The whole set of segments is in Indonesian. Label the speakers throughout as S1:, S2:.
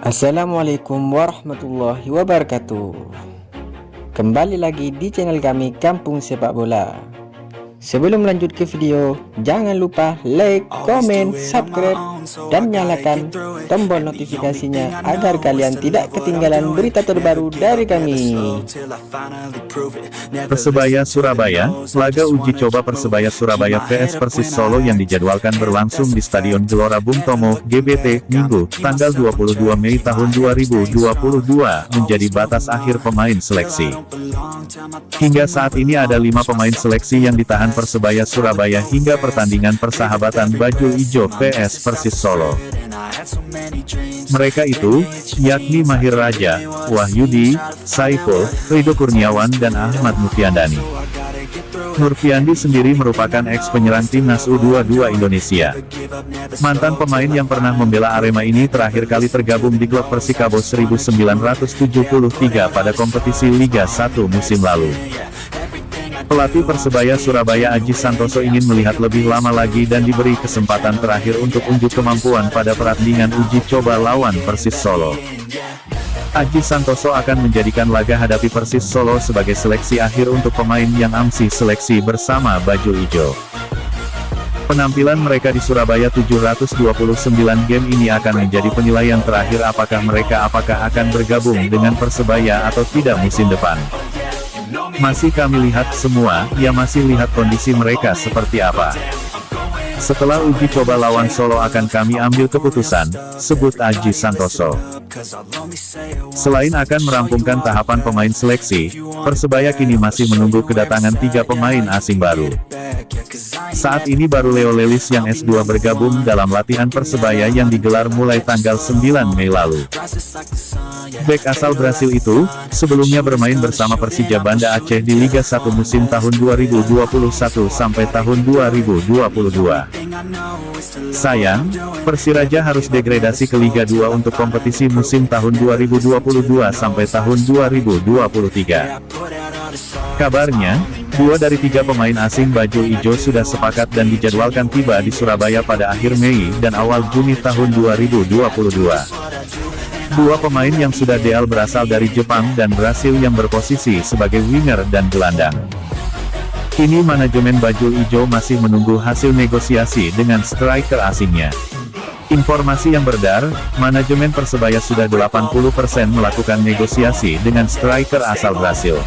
S1: Assalamualaikum warahmatullahi wabarakatuh. Kembali lagi di channel kami Kampung Sepak Bola. Sebelum lanjut ke video, jangan lupa like, komen, subscribe, dan nyalakan tombol notifikasinya agar kalian tidak ketinggalan berita terbaru dari kami.
S2: Persebaya Surabaya, laga uji coba Persebaya Surabaya vs Persis Solo yang dijadwalkan berlangsung di Stadion Gelora Bung Tomo, GBT, Minggu, tanggal 22 Mei tahun 2022, menjadi batas akhir pemain seleksi. Hingga saat ini ada 5 pemain seleksi yang ditahan Persebaya Surabaya hingga pertandingan persahabatan Bajul Ijo vs Persis Solo. Mereka itu, yakni Mahir Raja, Wahyudi, Saiful, Ridho Kurniawan dan Ahmad Nurfiandani. Nurfiandi sendiri merupakan eks-penyerang timnas U22 Indonesia. Mantan pemain yang pernah membela Arema ini terakhir kali tergabung di klub Persikabo 1973 pada kompetisi Liga 1 musim lalu. Pelatih Persebaya Surabaya Aji Santoso ingin melihat lebih lama lagi dan diberi kesempatan terakhir untuk unjuk kemampuan pada pertandingan uji coba lawan Persis Solo. Aji Santoso akan menjadikan laga hadapi Persis Solo sebagai seleksi akhir untuk pemain yang amsi seleksi bersama Bajul Ijo. Penampilan mereka di Surabaya 729 game ini akan menjadi penilaian terakhir apakah mereka akan bergabung dengan Persebaya atau tidak musim depan. Masih kami lihat semua, ya masih lihat kondisi mereka seperti apa. Setelah uji coba lawan Solo akan kami ambil keputusan, sebut Aji Santoso. Selain akan merampungkan tahapan pemain seleksi, Persebaya kini masih menunggu kedatangan 3 pemain asing baru. Saat ini baru Leo Lelis yang S2 bergabung dalam latihan Persebaya yang digelar mulai tanggal 9 Mei lalu. Bek asal Brasil itu, sebelumnya bermain bersama Persija Banda Aceh di Liga 1 musim tahun 2021 sampai tahun 2022. Sayang, Persiraja harus degradasi ke Liga 2 untuk kompetisi musim tahun 2022 sampai tahun 2023. Kabarnya, 2 dari 3 pemain asing Bajul Ijo sudah sepakat dan dijadwalkan tiba di Surabaya pada akhir Mei dan awal Juni tahun 2022. 2 pemain yang sudah deal berasal dari Jepang dan Brasil yang berposisi sebagai winger dan gelandang. Kini manajemen Bajul Ijo masih menunggu hasil negosiasi dengan striker asingnya. Informasi yang beredar, manajemen Persebaya sudah 80% melakukan negosiasi dengan striker asal Brasil.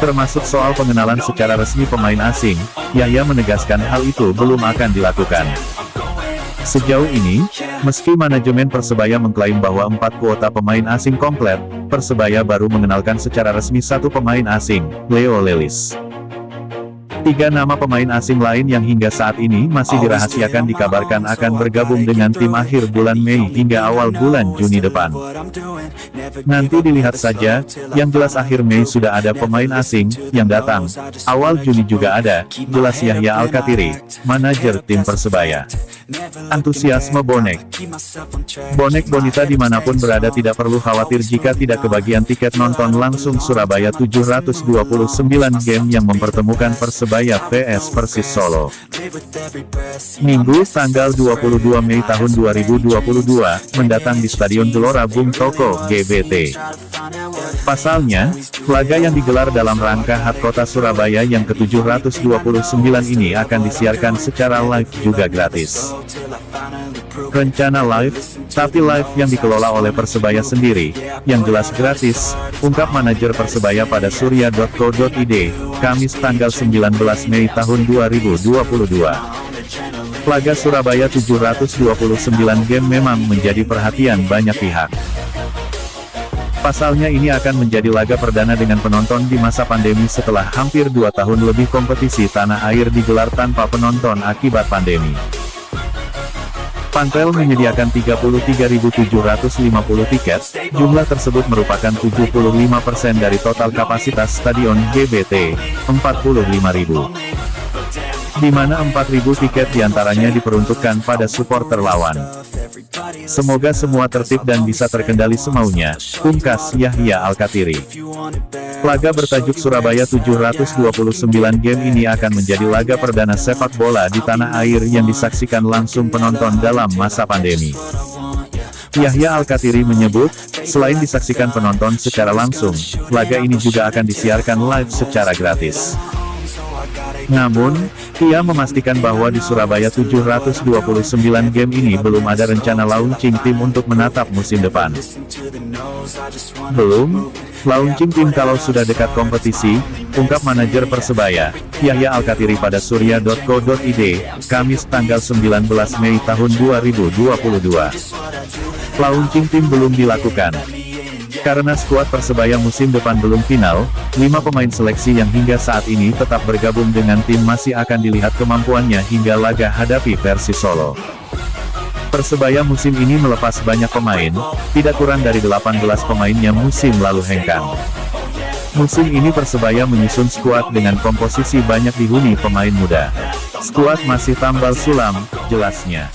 S2: Termasuk soal pengenalan secara resmi pemain asing, Yahya menegaskan hal itu belum akan dilakukan. Sejauh ini, meski manajemen Persebaya mengklaim bahwa 4 kuota pemain asing komplit, Persebaya baru mengenalkan secara resmi 1 pemain asing, Leo Lelis. 3 nama pemain asing lain yang hingga saat ini masih dirahasiakan dikabarkan akan bergabung dengan tim akhir bulan Mei hingga awal bulan Juni depan. Nanti dilihat saja, yang jelas akhir Mei sudah ada pemain asing yang datang. Awal Juni juga ada, jelas Yahya Al-Kathiri, manajer tim Persebaya. Antusiasme bonek. Bonek Bonita dimanapun berada tidak perlu khawatir jika tidak kebagian tiket nonton langsung Surabaya 729 game yang mempertemukan Persebaya vs Persis Solo. Minggu, tanggal 22 Mei tahun 2022, mendatang di Stadion Gelora Bung Tomo, GBT. Pasalnya, laga yang digelar dalam rangka HUT Kota Surabaya yang ke-729 ini akan disiarkan secara live juga gratis. Rencana live, tapi live yang dikelola oleh Persebaya sendiri, yang jelas gratis, ungkap manajer Persebaya pada surya.co.id, Kamis tanggal 19 Mei tahun 2022. Laga Surabaya 729 game memang menjadi perhatian banyak pihak. Pasalnya ini akan menjadi laga perdana dengan penonton di masa pandemi setelah hampir 2 tahun lebih kompetisi tanah air digelar tanpa penonton akibat pandemi. Panpel menyediakan 33.750 tiket, jumlah tersebut merupakan 75% dari total kapasitas Stadion GBT, 45.000. Di mana 4.000 tiket diantaranya diperuntukkan pada supporter lawan. Semoga semua tertib dan bisa terkendali semaunya, pungkas Yahya Al-Kathiri. Laga bertajuk Surabaya 729 game ini akan menjadi laga perdana sepak bola di tanah air yang disaksikan langsung penonton dalam masa pandemi. Yahya Al-Kathiri menyebut, selain disaksikan penonton secara langsung, laga ini juga akan disiarkan live secara gratis. Namun, ia memastikan bahwa di Surabaya 729 game ini belum ada rencana launching tim untuk menatap musim depan. Belum, launching tim kalau sudah dekat kompetisi, ungkap manajer Persebaya, Yahya Al-Kathiri pada surya.co.id, Kamis tanggal 19 Mei tahun 2022. Launching tim belum dilakukan. Karena skuad Persebaya musim depan belum final, 5 pemain seleksi yang hingga saat ini tetap bergabung dengan tim masih akan dilihat kemampuannya hingga laga hadapi Persis Solo. Persebaya musim ini melepas banyak pemain, tidak kurang dari 18 pemainnya musim lalu hengkang. Musim ini Persebaya menyusun skuad dengan komposisi banyak dihuni pemain muda. Skuad masih tambal sulam, jelasnya.